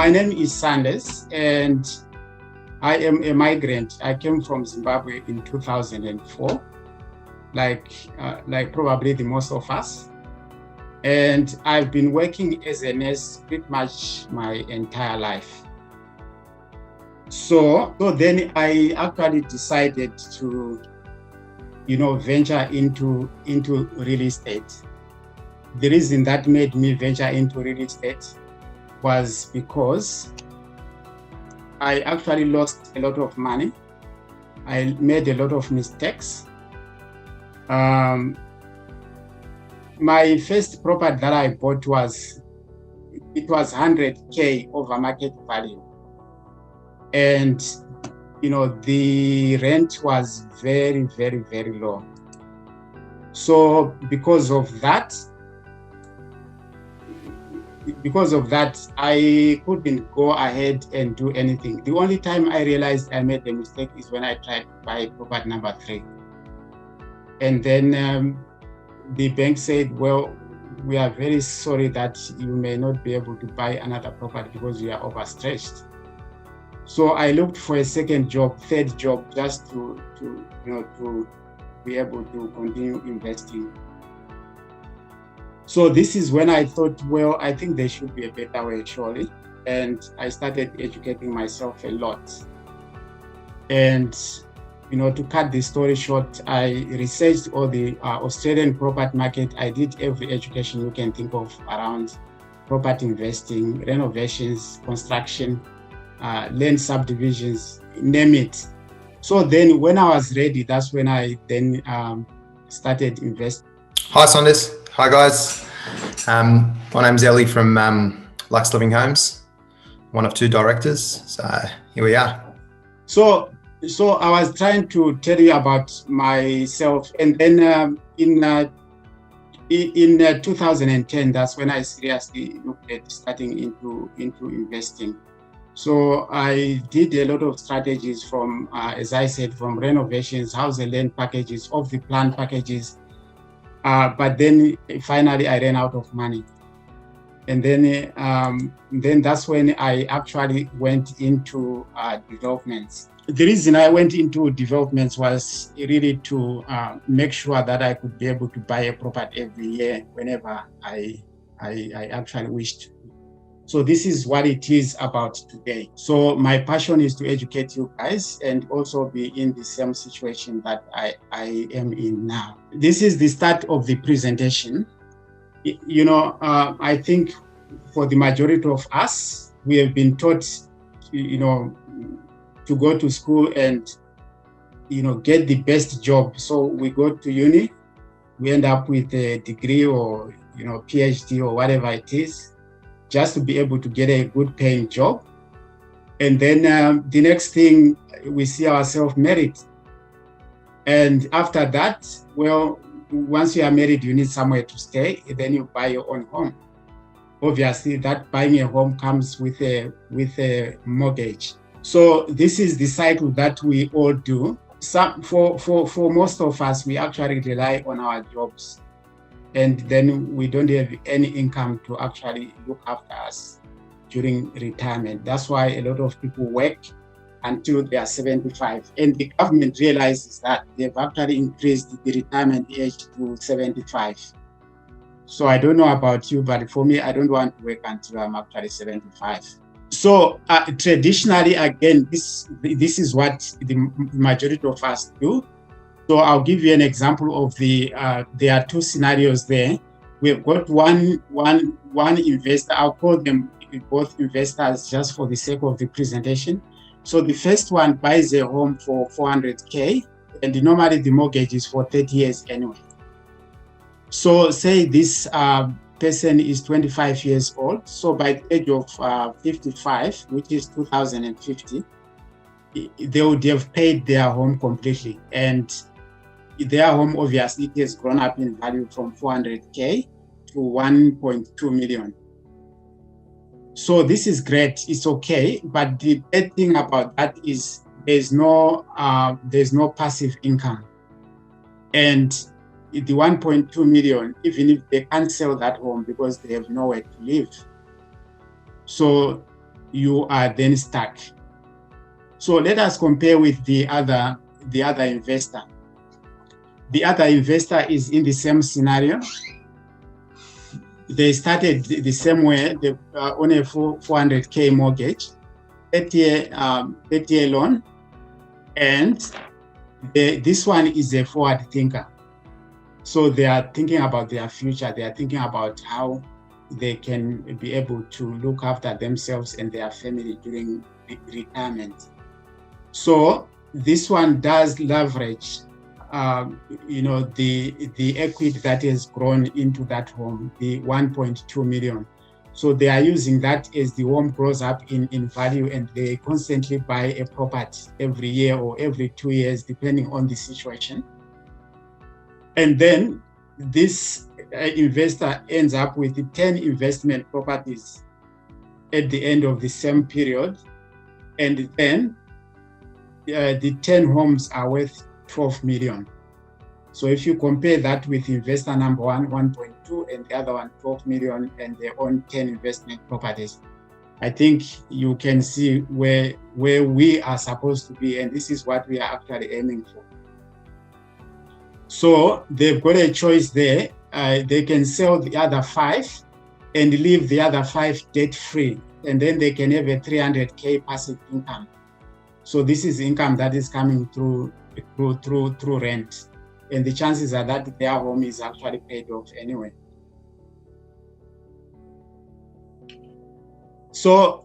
my name is Sanders, and I am a migrant. I came from Zimbabwe in 2004, like probably the most of us. And I've been working as a nurse pretty much my entire life. So then I actually decided to, venture into real estate. The reason that made me venture into real estate was because I actually lost a lot of money. I made a lot of mistakes. My first property that I bought was 100K over market value. And, the rent was very, very, very low. So because of that, I couldn't go ahead and do anything. The only time I realized I made a mistake is when I tried to buy property number 3. And then the bank said, well, we are very sorry that you may not be able to buy another property because you are overstretched. So I looked for a second job, third job, just to be able to continue investing. So this is when I thought, well, I think there should be a better way, surely. And I started educating myself a lot. And, to cut the story short, I researched all the Australian property market. I did every education you can think of around property investing, renovations, construction, land subdivisions, name it. So then when I was ready, that's when I then started investing. Hi, Sanders. Hi, guys. My name's Ellie from Lux Living Homes, one of 2 directors. So here we are. So I was trying to tell you about myself, and then in 2010, that's when I seriously looked at starting into investing. So I did a lot of strategies from, as I said, from renovations, house and land packages, off the plan packages. But then finally I ran out of money. And then that's when I actually went into developments. The reason I went into developments was really to make sure that I could be able to buy a property every year whenever I actually wished. So this is what it is about today. So my passion is to educate you guys and also be in the same situation that I am in now. This is the start of the presentation. I think for the majority of us, we have been taught, to go to school and, get the best job. So we go to uni, we end up with a degree or, PhD or whatever it is, just to be able to get a good paying job. And then the next thing, we see ourselves married. And after that, well, once you are married, you need somewhere to stay, and then you buy your own home. Obviously, that buying a home comes with a mortgage. So this is the cycle that we all do. For most of us, we actually rely on our jobs, and then we don't have any income to actually look after us during retirement. That's why a lot of people work until they are 75. And the government realizes that they've actually increased the retirement age to 75. So I don't know about you, but for me, I don't want to work until I'm actually 75. So traditionally, again, this is what the majority of us do. So I'll give you an example of there are 2 scenarios there. We've got one investor. I'll call them both investors just for the sake of the presentation. So the first one buys a home for 400K, and normally the mortgage is for 30 years anyway. So say this person is 25 years old. So by the age of 55, which is 2050, they would have paid their home completely. And their home obviously has grown up in value from 400K to 1.2 million. So this is great, it's okay. But the bad thing about that is there's no passive income. And the 1.2 million, even if they can't sell that home because they have nowhere to live. So, you are then stuck. So let us compare with the other investor. The other investor is in the same scenario. They started the same way. They on a 400K mortgage, 30-year loan, and this one is a forward thinker. So they are thinking about their future. They are thinking about how they can be able to look after themselves and their family during retirement. So this one does leverage, the equity that has grown into that home, the 1.2 million. So they are using that as the home grows up in value, and they constantly buy a property every year or every 2 years, depending on the situation. And then this investor ends up with 10 investment properties at the end of the same period. And then the 10 homes are worth 12 million. So if you compare that with investor number one, 1.2, and the other one, 12 million, and they own 10 investment properties, I think you can see where we are supposed to be, and this is what we are actually aiming for. So they've got a choice there. They can sell the other 5 and leave the other 5 debt-free, and then they can have a 300K passive income. So this is income that is coming through rent, and the chances are that their home is actually paid off anyway. So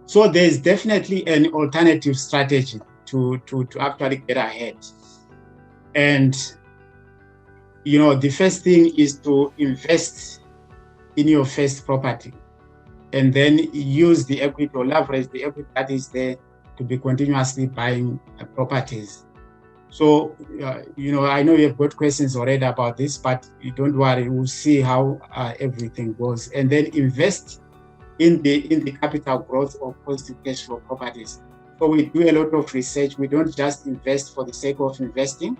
so there's definitely an alternative strategy to actually get ahead. And the first thing is to invest in your first property, and then use the equity or leverage the equity that is there to be continuously buying properties. So, I know you've got questions already about this, but don't worry, we'll see how everything goes. And then invest in the capital growth of positive cash flow properties. So we do a lot of research. We don't just invest for the sake of investing.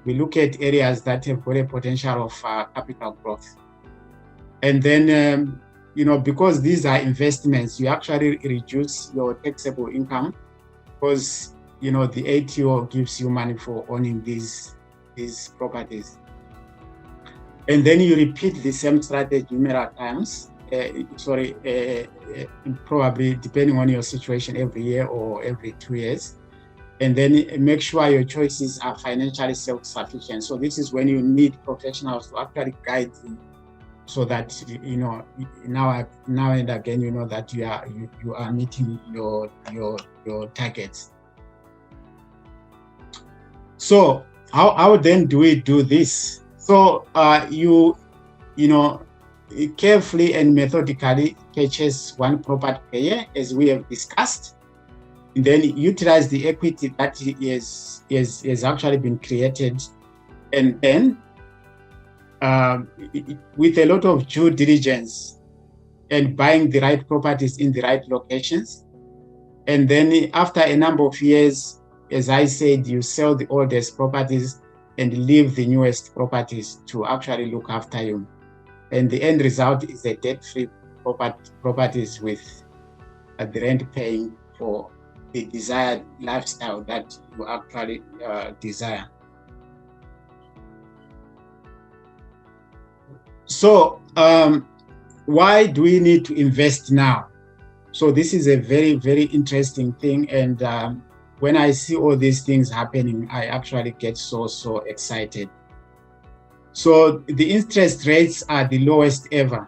We look at areas that have got a potential of capital growth. And then, because these are investments, you actually reduce your taxable income, because the ATO gives you money for owning these properties. And then you repeat the same strategy numerous times, probably depending on your situation, every year or every 2 years. And then make sure your choices are financially self-sufficient. So this is when you need professionals to actually guide you, so that now and again that you are meeting your targets. So how then do we do this? So you carefully and methodically purchase one property per year, as we have discussed, and then utilize the equity that has actually been created, and then with a lot of due diligence and buying the right properties in the right locations. And then after a number of years, as I said, you sell the oldest properties and leave the newest properties to actually look after you. And the end result is a debt-free properties with the rent paying for the desired lifestyle that you actually desire. So why do we need to invest now? So this is a very, very interesting thing. And when I see all these things happening, I actually get so excited. So the interest rates are the lowest ever.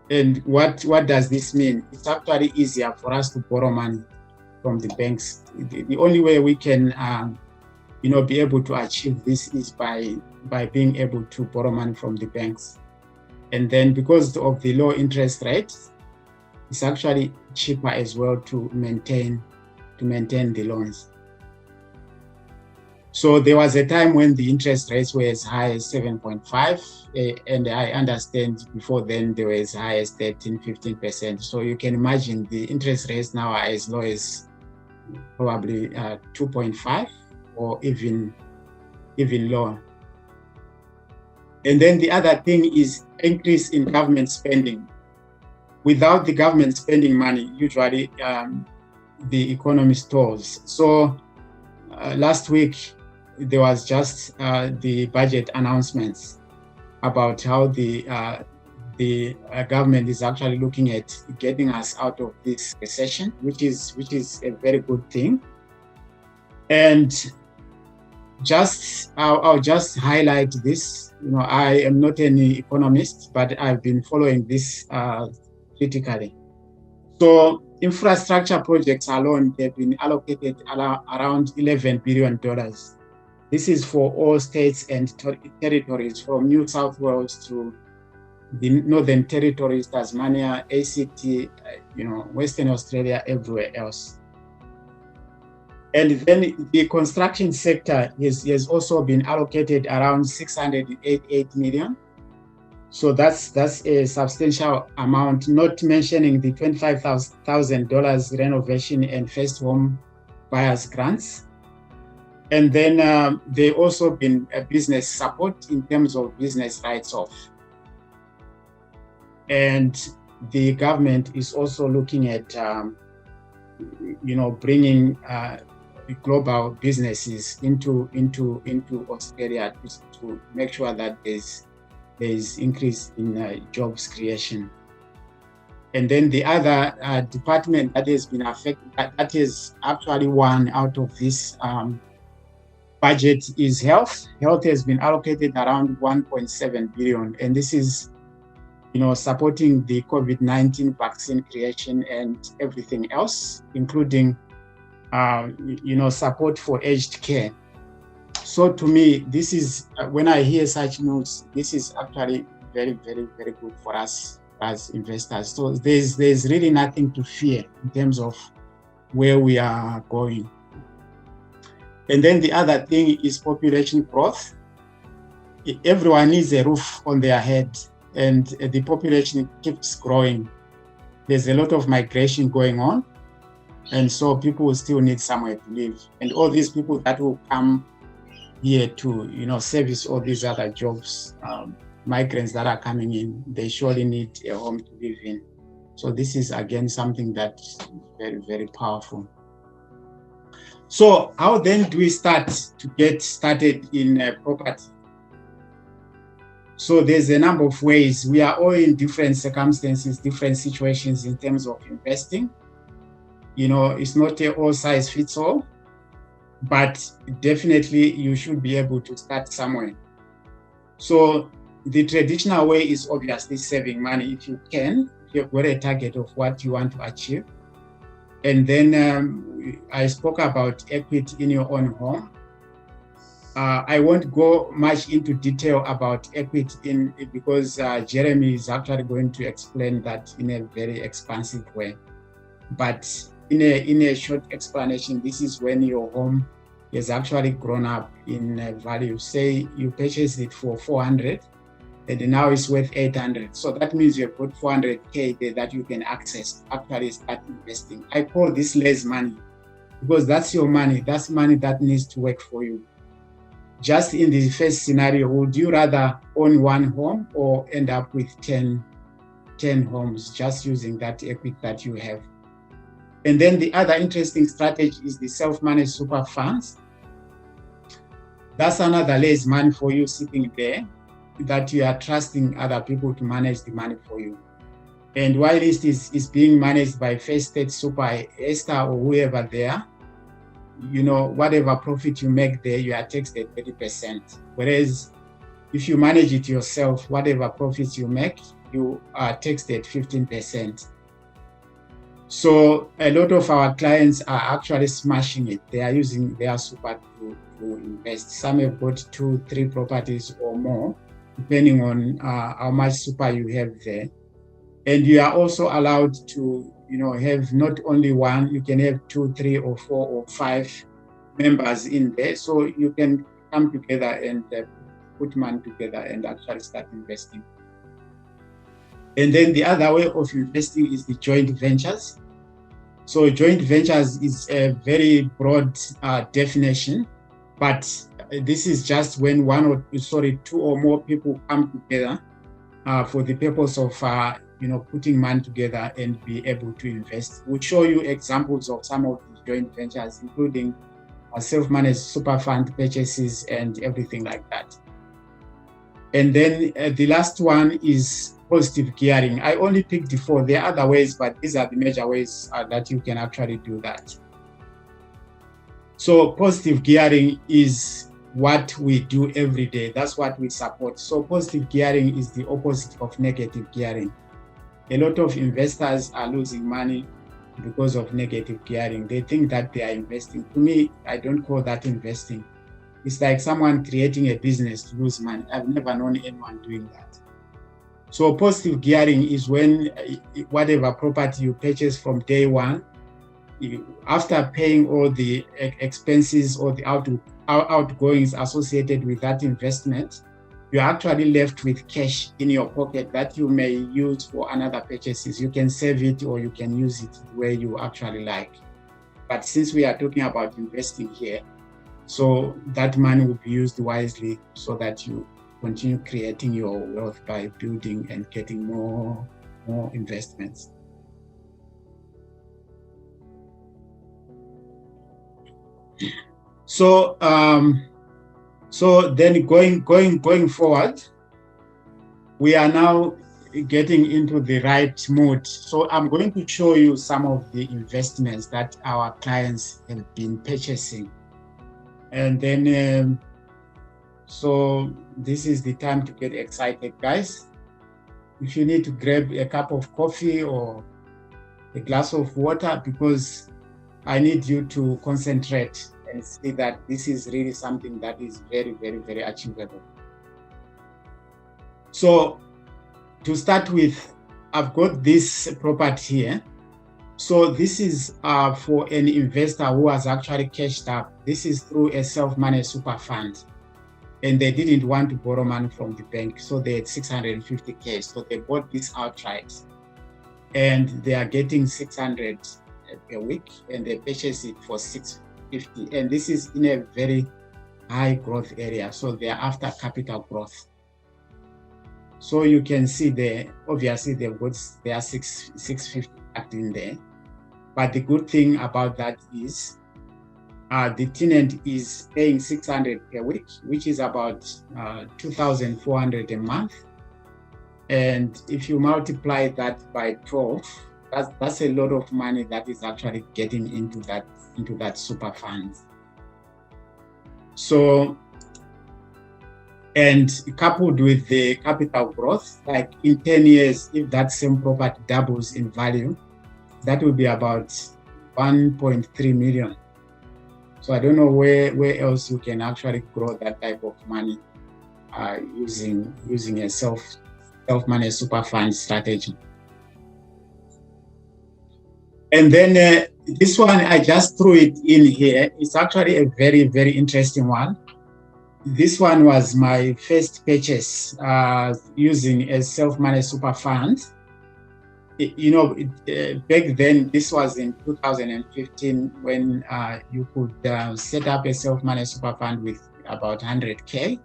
And what does this mean? It's actually easier for us to borrow money from the banks. The only way we can be able to achieve this is by being able to borrow money from the banks. And then because of the low interest rates, it's actually cheaper as well to maintain the loans. So there was a time when the interest rates were as high as 7.5, and I understand before then they were as high as 13-15%. So you can imagine the interest rates now are as low as probably 2.5 or even lower. And then the other thing is increase in government spending. without the government spending money, usually the economy stalls. So last week, there was just the budget announcements about how the government is actually looking at getting us out of this recession, which is a very good thing. And I'll just highlight this. I am not any economist, but I've been following this critically. So infrastructure projects alone, they've been allocated around $11 billion. This is for all states and territories, from New South Wales to the Northern Territories, Tasmania, ACT, Western Australia, everywhere else. And then the construction sector has also been allocated around $688 million. So that's a substantial amount, not mentioning the $25,000 renovation and first home buyers grants. And then there also been a business support in terms of business write-off. And the government is also looking at, bringing global businesses into Australia to make sure that there's increase in jobs creation. And then the other department that has been affected, that is actually one out of this budget, is health. Health has been allocated around 1.7 billion, and this is supporting the COVID-19 vaccine creation and everything else, including support for aged care. So to me, this is, when I hear such news, this is actually very, very, very good for us as investors. So there's really nothing to fear in terms of where we are going. And then the other thing is population growth. Everyone needs a roof on their head, and the population keeps growing. There's a lot of migration going on, and so people will still need somewhere to live. And all these people that will come here to service all these other jobs, migrants that are coming in, they surely need a home to live in. So this is again something that's very, very powerful. So how then do we start to get started in property? So there's a number of ways. We are all in different circumstances, different situations in terms of investing. It's not a all size fits all, but definitely you should be able to start somewhere. So the traditional way is obviously saving money if you can, if you've got a target of what you want to achieve. And then I spoke about equity in your own home. I won't go much into detail about equity because Jeremy is actually going to explain that in a very expansive way. But in a short explanation, this is when your home has actually grown up in value. Say you purchased it for 400 and now it's worth 800. So that means you've got 400K there that you can access to actually start investing. I call this less money because that's your money. That's money that needs to work for you. Just in the first scenario, would you rather own one home or end up with 10 homes just using that equity that you have? And then the other interesting strategy is the self-managed super funds. That's another less money for you sitting there that you are trusting other people to manage the money for you. And while this is being managed by First State Super, Esther, or whoever there, whatever profit you make there, you are taxed at 30%. Whereas if you manage it yourself, whatever profits you make, you are taxed at 15%. So a lot of our clients are actually smashing it. They are using their super to invest. Some have got 2-3 properties or more, depending on how much super you have there. And you are also allowed to have not only one, you can have 2, 3, or 4, or 5 members in there. So you can come together and put money together and actually start investing. And then the other way of investing is the joint ventures. So joint ventures is a very broad definition, but this is just when 2 or more people come together for the purpose of putting money together and be able to invest. We'll show you examples of some of the joint ventures, including self-managed super fund purchases and everything like that. And then the last one is positive gearing. I only picked the 4. There are other ways, but these are the major ways that you can actually do that. So positive gearing is what we do every day. That's what we support. So positive gearing is the opposite of negative gearing. A lot of investors are losing money because of negative gearing. They think that they are investing. To me, I don't call that investing. It's like someone creating a business to lose money. I've never known anyone doing that. So positive gearing is when whatever property you purchase from day one, after paying all the expenses or the outgoings associated with that investment, you're actually left with cash in your pocket that you may use for another purchases. You can save it or you can use it where you actually like. But since we are talking about investing here, so that money will be used wisely so that you continue creating your wealth by building and getting more investments. So then going forward, we are now getting into the right mood. So I'm going to show you some of the investments that our clients have been purchasing. And then, so this is the time to get excited, guys. If you need to grab a cup of coffee or a glass of water, because I need you to concentrate and see that this is really something that is very, very, very achievable. So to start with, I've got this property here. So this is for an investor who has actually cashed up. This is through a self-managed super fund. And they didn't want to borrow money from the bank. So they had 650K. So they bought this outright. And they are getting 600 a week. And they purchased it for 650. And this is in a very high growth area. So they are after capital growth. So you can see there, obviously they've got their 650 in there. But the good thing about that is the tenant is paying 600 per week, which is about 2,400 a month. And if you multiply that by 12, that's a lot of money that is actually getting into that super fund. So, and coupled with the capital growth, like in 10 years, if that same property doubles in value, that will be about 1.3 million. So I don't know where else you can actually grow that type of money using a self-managed super fund strategy. And then this one, I just threw it in here. It's actually a very, very interesting one. This one was my first purchase using a self-managed super fund. Back then, this was in 2015 when you could set up a self-managed super fund with about 100K.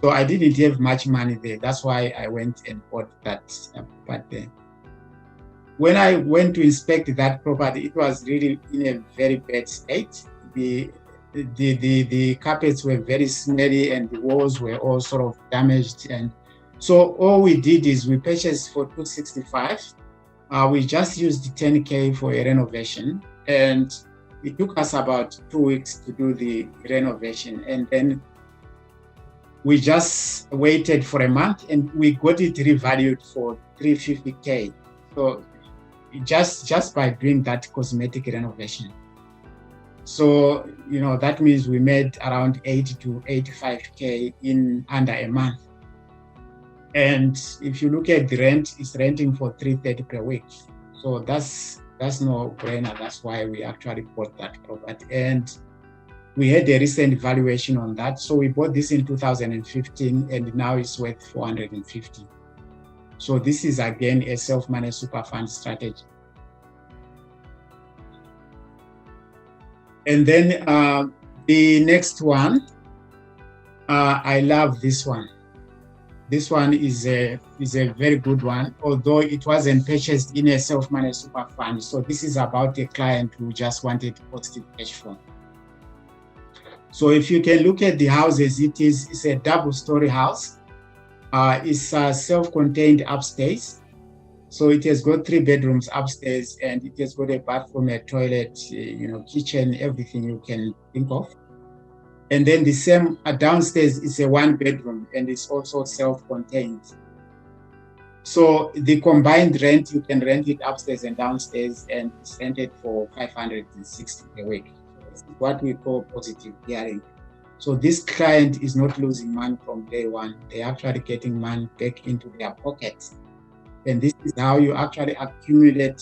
So I didn't have much money there. That's why I went and bought that property. When I went to inspect that property, it was really in a very bad state. The carpets were very smelly and the walls were all sort of damaged. And so all we did is we purchased for 265. We just used 10K for a renovation, and it took us about 2 weeks to do the renovation. And then we just waited for a month and we got it revalued for 350K. So just by doing that cosmetic renovation. So, that means we made around 80 to 85K in under a month. And if you look at the rent, it's renting for 330 per week. So that's no brainer. That's why we actually bought that property. And we had a recent valuation on that. So we bought this in 2015 and now it's worth 450. So this is again a self-managed super fund strategy. And then the next one, I love this one. This one is a very good one, although it wasn't purchased in a self-managed super fund. So this is about a client who just wanted positive cash flow. So if you can look at the houses, it's a double-story house. It's self-contained upstairs. So it has got 3 bedrooms upstairs, and it has got a bathroom, a toilet, kitchen, everything you can think of. And then the same downstairs is a 1-bedroom, and it's also self-contained. So the combined rent, you can rent it upstairs and downstairs, and it's rented for $560 a week. It's what we call positive gearing. So this client is not losing money from day one. They're actually getting money back into their pockets. And this is how you actually accumulate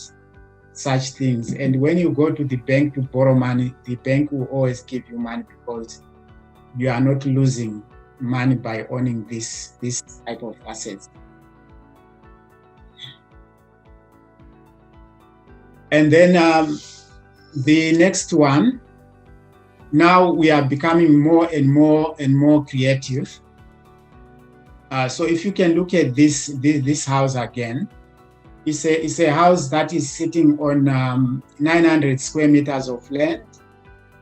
such things. And when you go to the bank to borrow money, the bank will always give you money because you are not losing money by owning this type of assets. And then the next one, now we are becoming more and more creative. So if you can look at this house again, it's a house that is sitting on 900 square meters of land,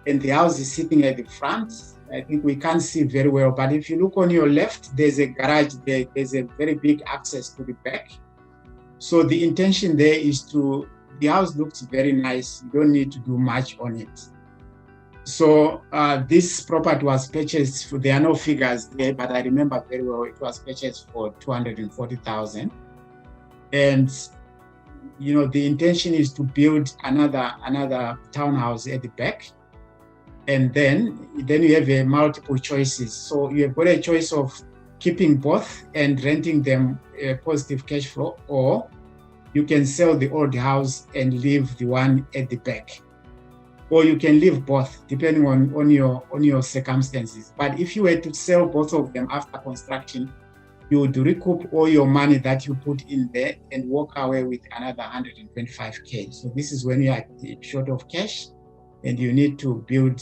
and the house is sitting at the front. I think we can't see very well, but if you look on your left, there's a garage there. There's a very big access to the back. So the intention there is the house looks very nice. You don't need to do much on it. So this property was purchased there are no figures there, but I remember very well it was purchased for $240,000. And the intention is to build another townhouse at the back. And then you have multiple choices. So you have got a choice of keeping both and renting them a positive cash flow, or you can sell the old house and leave the one at the back. Or you can leave both, depending on your circumstances. But if you were to sell both of them after construction, you would recoup all your money that you put in there and walk away with another $125K. So this is when you are short of cash and you need to build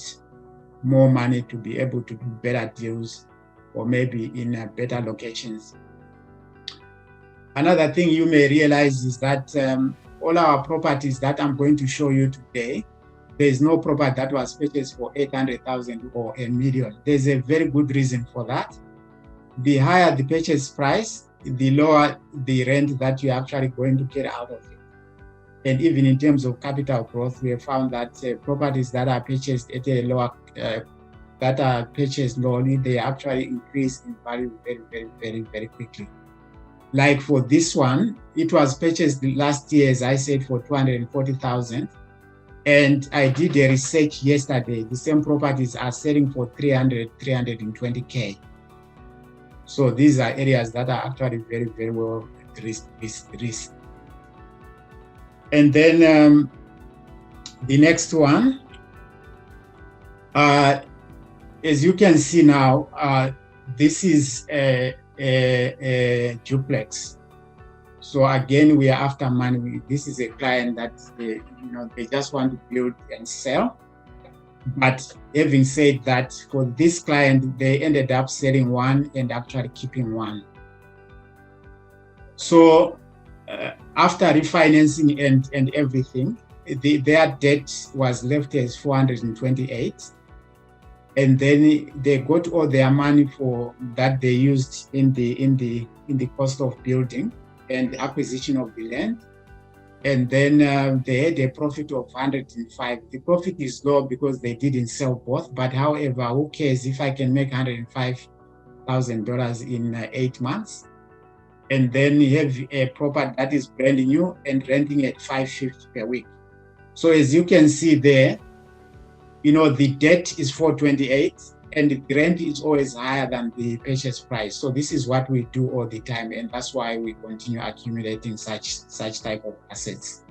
more money to be able to do better deals, or maybe in better locations. Another thing you may realize is that all our properties that I'm going to show you today, there is no property that was purchased for $800,000 or $1 million. There's a very good reason for that. The higher the purchase price, the lower the rent that you're actually going to get out of it. And even in terms of capital growth, we have found that properties that are purchased at a lower, that are purchased lowly, they actually increase in value very, very, very, very quickly. Like for this one, it was purchased last year, as I said, for $240,000. And I did a research yesterday. The same properties are selling for $320K. So these are areas that are actually very, very well risked. And then the next one, as you can see now, this is a duplex. So again, we are after money. This is a client that they just want to build and sell. But having said that, for this client, they ended up selling one and actually keeping one. So after refinancing and everything, their debt was left as 428. And then they got all their money for that they used in the cost of building and the acquisition of the land. And then they had a profit of 105. The profit is low because they didn't sell both. But however, who cares if I can make $105,000 in 8 months? And then you have a property that is brand new and renting at $550 per week. So as you can see there, the debt is 428 and the rent is always higher than the purchase price. So this is what we do all the time, and that's why we continue accumulating such type of assets.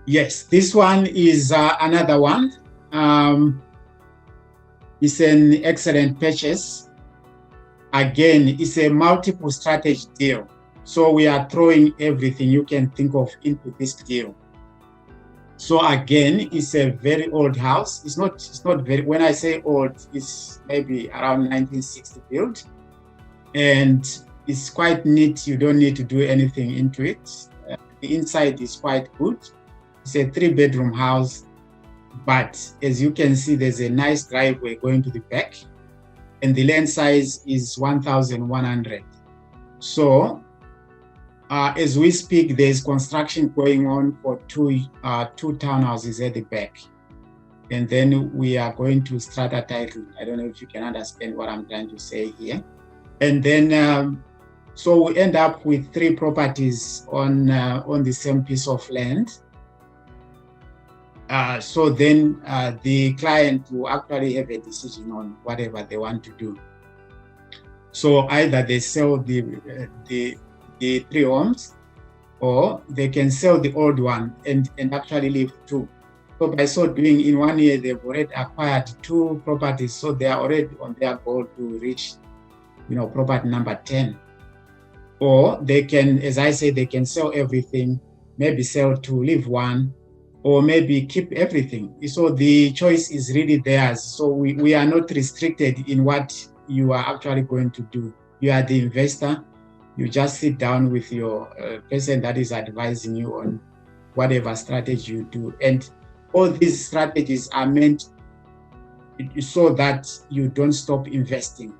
Yes, this one is another one. It's an excellent purchase. Again, it's a multiple strategy deal. So we are throwing everything you can think of into this deal. So again, it's a very old house. It's not very, when I say old, it's maybe around 1960 build. And it's quite neat. You don't need to do anything into it. The inside is quite good. It's a 3-bedroom house, but as you can see, there's a nice driveway going to the back, and the land size is 1,100. So as we speak, there's construction going on for two townhouses at the back. And then we are going to strata title. I don't know if you can understand what I'm trying to say here. And then, so we end up with 3 properties on the same piece of land. So then the client will actually have a decision on whatever they want to do. So either they sell the 3 homes, or they can sell the old one and actually leave 2. So by so doing, in 1 year, they've already acquired 2 properties. So they are already on their goal to reach, property number 10. Or they can, as I say, they can sell everything, maybe sell 2, leave 1, or maybe keep everything. So the choice is really theirs. So we are not restricted in what you are actually going to do. You are the investor. You just sit down with your person that is advising you on whatever strategy you do. And all these strategies are meant so that you don't stop investing.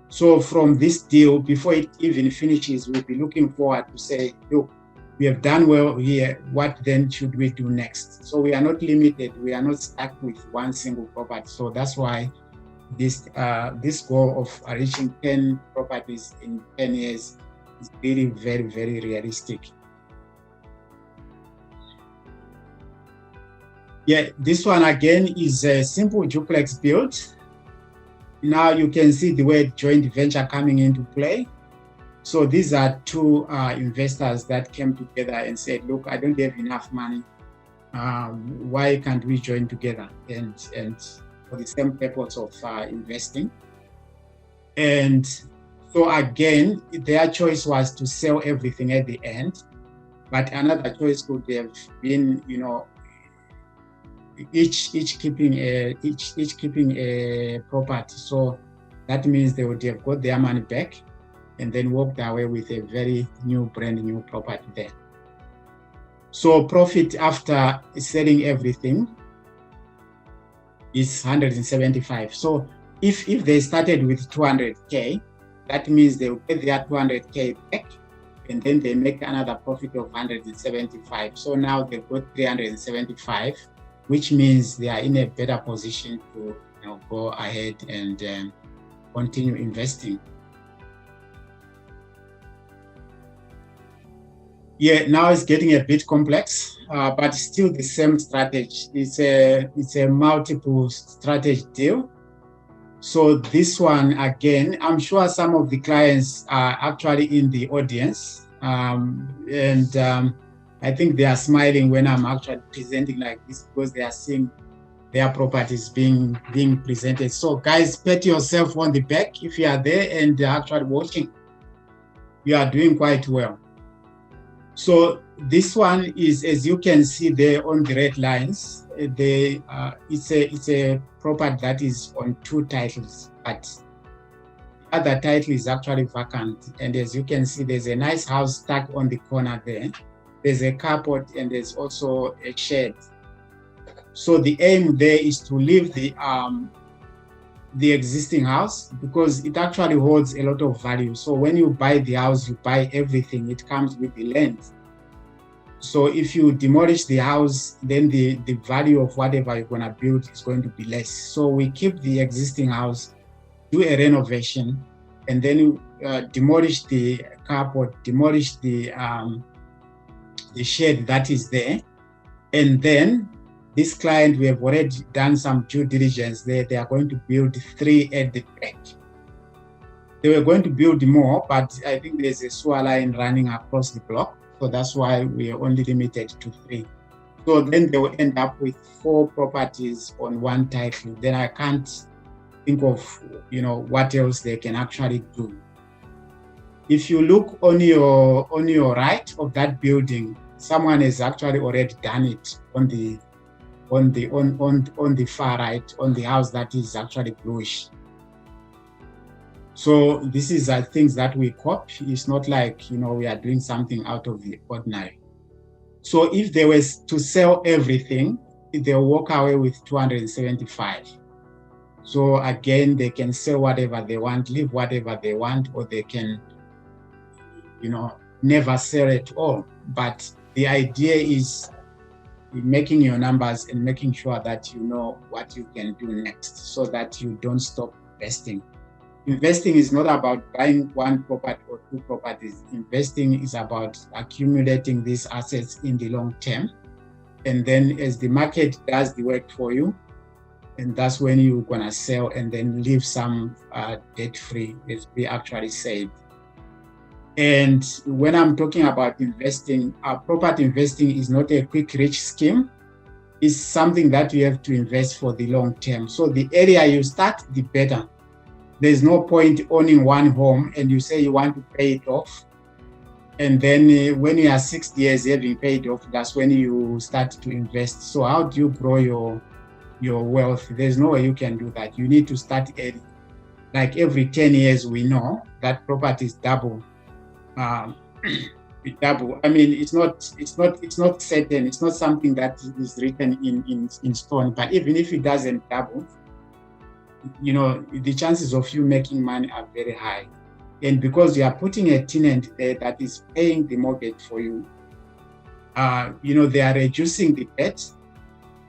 So from this deal, before it even finishes, we'll be looking forward to say, look, we have done well here. What then should we do next? So we are not limited. We are not stuck with one single property. So that's why this goal of reaching 10 properties in 10 years is really very, very realistic. Yeah, this one again is a simple duplex build. Now you can see the word joint venture coming into play. So these are 2 investors that came together and said, look, I don't have enough money. Why can't we join together and for the same purpose of investing? And so again, their choice was to sell everything at the end. But another choice could have been, each keeping a property. So that means they would have got their money back and then walked away with a very brand new property there. So profit after selling everything is 175. So if they started with 200K, that means they will get their 200K back, and then they make another profit of 175. So now they've got 375, which means they are in a better position to go ahead and continue investing. Yeah, now it's getting a bit complex, but still the same strategy. It's a multiple strategy deal. So this one, again, I'm sure some of the clients are actually in the audience, and I think they are smiling when I'm actually presenting like this, because they are seeing their properties being presented. So guys, pat yourself on the back if you are there and actually watching. You are doing quite well. So this one is, as you can see there on the red lines, it's a property that is on 2 titles, but the other title is actually vacant. And as you can see, there's a nice house stuck on the corner there. There's a carport and there's also a shed. So the aim there is to leave the existing house, because it actually holds a lot of value. So when you buy the house, you buy everything. It comes with the land. So if you demolish the house, then the value of whatever you're going to build is going to be less. So we keep the existing house, do a renovation, and then demolish the carport, demolish the shed that is there. And then this client, we have already done some due diligence there. They are going to build 3 at the back. They were going to build more, but I think there's a sewer line running across the block. So that's why we are only limited to 3. So then they will end up with 4 properties on 1 title. Then I can't think of, what else they can actually do. If you look on your right of that building, someone has actually already done it on the far right, on the house that is actually bluish. So this is things that we copy. It's not like, we are doing something out of the ordinary. So if they were to sell everything, they'll walk away with 275. So again, they can sell whatever they want, leave whatever they want, or they can, never sell at all. But the idea is making your numbers and making sure that you know what you can do next, so that you don't stop investing. Investing is not about buying one property or two properties. Investing is about accumulating these assets in the long term. And then as the market does the work for you, and that's when you're gonna sell and then leave some debt-free, as we actually said. And when I'm talking about investing, property investing is not a quick rich scheme. It's something that you have to invest for the long term. So the earlier you start, the better. There's no point owning one home and you say you want to pay it off. And then when you are 6 years having paid off, that's when you start to invest. So how do you grow your wealth? There's no way you can do that. You need to start early. Like every 10 years, we know that properties double. Double. I mean, it's not certain. It's not something that is written in stone. But even if it doesn't double, the chances of you making money are very high. And because you are putting a tenant there that is paying the mortgage for you, they are reducing the debt,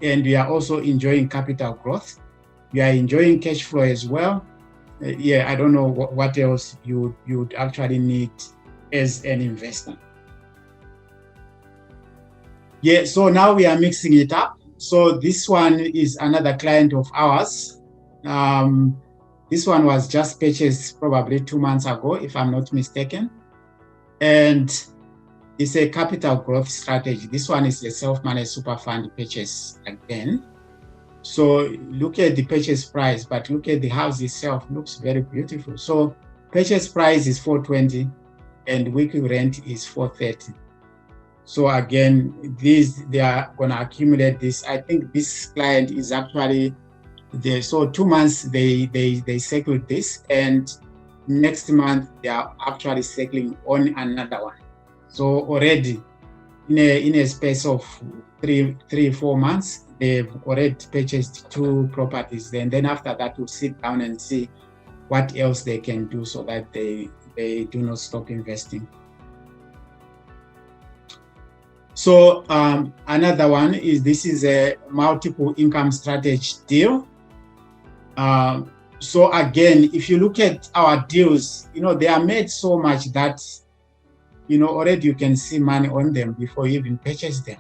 and you are also enjoying capital growth. You are enjoying cash flow as well. I don't know what else you would actually need as an investor. So now we are mixing it up. So this one is another client of ours. This one was just purchased probably 2 months ago, if I'm not mistaken. And it's a capital growth strategy. This one is a self-managed super fund purchase again. So look at the purchase price, but look at the house itself. Looks very beautiful. So purchase price is 420 and weekly rent is 430. So again, they are going to accumulate this. I think this client is actually there. So 2 months they circled this, and next month they are actually circling on another one. So already in a space of 3-4 months, they've already purchased 2 properties. And then after that, we'll sit down and see what else they can do so that they do not stop investing. So another one is, this is a multiple income strategy deal. So again, if you look at our deals, they are made so much that, already you can see money on them before you even purchase them.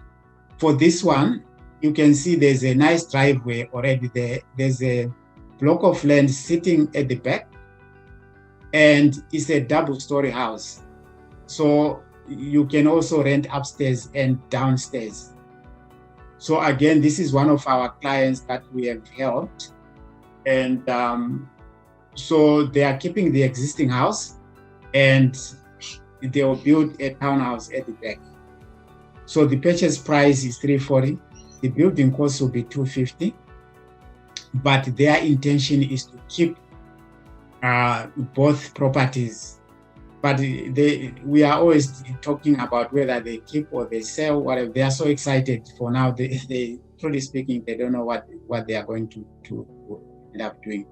For this one, you can see there's a nice driveway already there. There's a block of land sitting at the back, and it's a double-story house. So you can also rent upstairs and downstairs. So again, this is one of our clients that we have helped. And so they are keeping the existing house, and they will build a townhouse at the back. So the purchase price is 340. The building cost will be 250. But their intention is to keep both properties. But we are always talking about whether they keep or they sell, whatever. They are so excited for now. They truly speaking, they don't know what they are going to end up doing.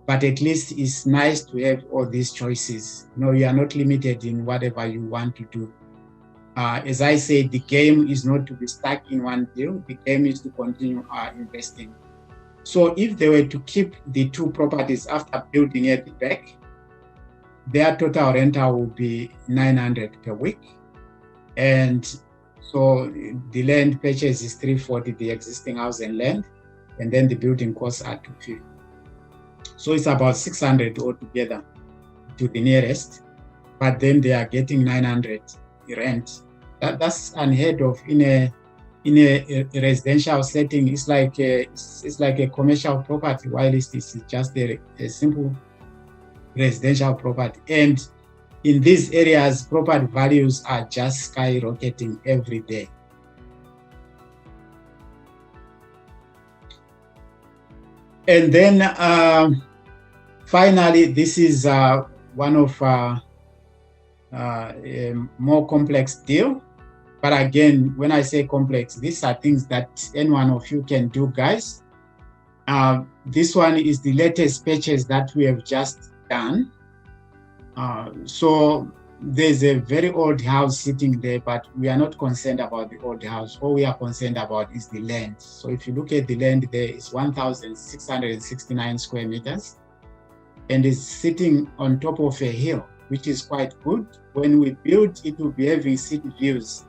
But at least it's nice to have all these choices. You are not limited in whatever you want to do. As I said, the game is not to be stuck in one deal. The game is to continue investing. So if they were to keep the 2 properties after building at the back, their total rental will be 900 per week. And so the land purchase is 340, the existing house and land, and then the building costs are 250. So it's about 600 altogether to the nearest, but then they are getting 900 rent. That's unheard of in a residential setting. It's like a commercial property, while it's just a simple residential property. And in these areas, property values are just skyrocketing every day. And then finally, this is one of a more complex deal. But again, when I say complex, these are things that any one of you can do, guys. This one is the latest purchase that we have just done. So there's a very old house sitting there, but we are not concerned about the old house. All we are concerned about is the land. So if you look at the land, there is 1,669 square meters, and it's sitting on top of a hill, which is quite good. When we build, it will be having city views.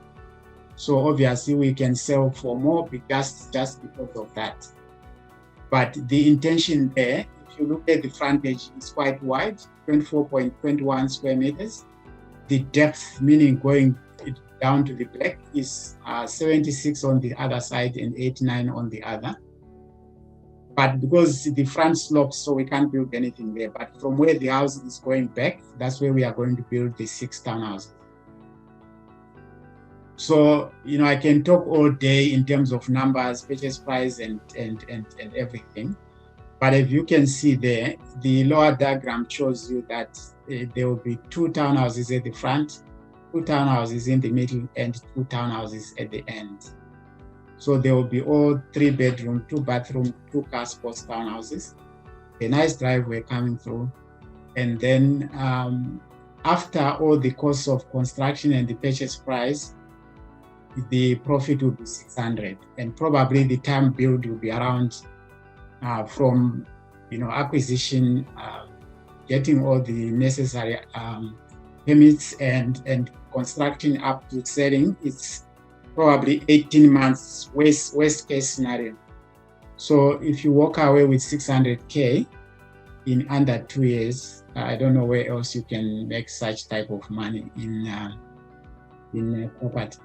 So obviously we can sell for more just because of that. But the intention there, if you look at the frontage, is quite wide, 24.21 square meters. The depth, meaning going down to the back, is 76 on the other side and 89 on the other. But because the front slopes, so we can't build anything there. But from where the house is going back, that's where we are going to build the 6 townhouses. So, I can talk all day in terms of numbers, purchase price, and everything. But if you can see there, the lower diagram shows you that there will be 2 townhouses at the front, 2 townhouses in the middle, and 2 townhouses at the end. So there will be all 3 bedroom, 2 bathroom, 2 car sports townhouses, a nice driveway coming through. And then after all the costs of construction and the purchase price, the profit will be 600, and probably the time build will be around from acquisition, getting all the necessary permits and construction up to selling. It's probably 18 months worst case scenario. So if you walk away with 600K in under 2 years, I don't know where else you can make such type of money in property.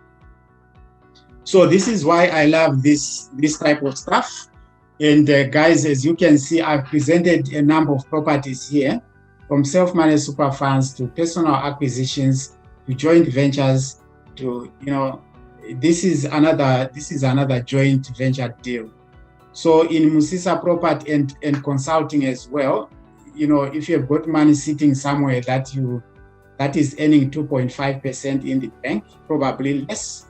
So this is why I love this type of stuff. And guys, as you can see, I've presented a number of properties here, from self-managed super funds to personal acquisitions to joint ventures to, this is another joint venture deal. So in Musisa Property and Consulting as well, if you have got money sitting somewhere that is earning 2.5% in the bank, probably less.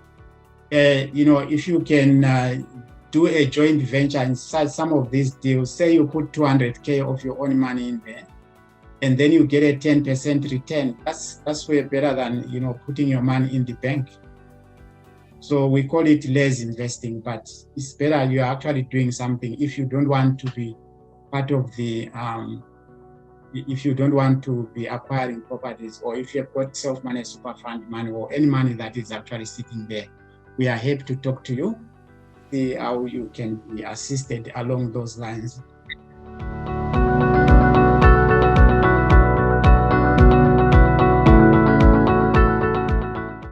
If you can do a joint venture inside some of these deals, say you put 200K of your own money in there, and then you get a 10% return. That's way better than putting your money in the bank. So we call it less investing, but it's better you are actually doing something if you don't want to be part of the if you don't want to be acquiring properties, or if you've got self-managed super fund money or any money that is actually sitting there. We are happy to talk to you, see how you can be assisted along those lines.